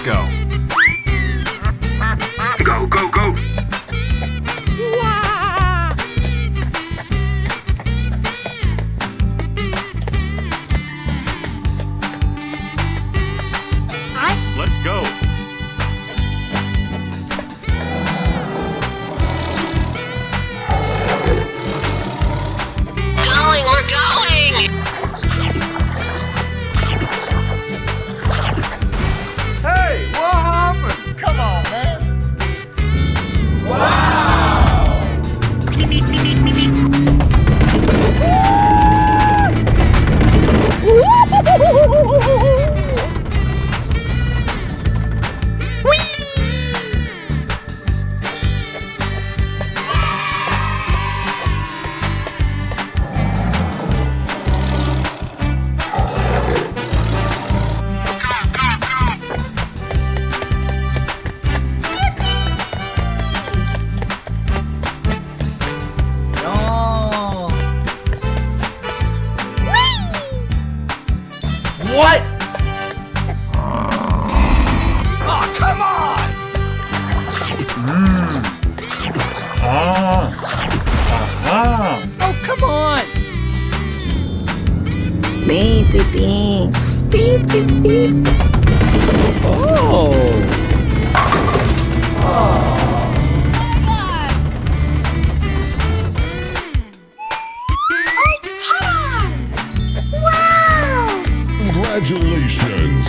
go. Go, go, go. Let's go. We're going! Hey, what happened? Come on, man. Wow! What? Oh, come on! Oh, come on! Beep, beep, beep. Beep, beep, beep. Oh! Congratulations!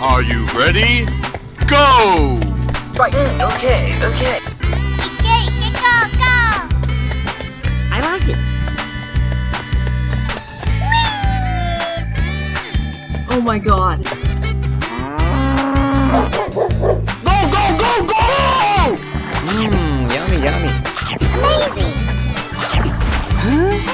Are you ready? Go! Right, okay. Go, go! I like it. Oh my god. Go, go, go, go! Yummy, yummy. Amazing! Huh?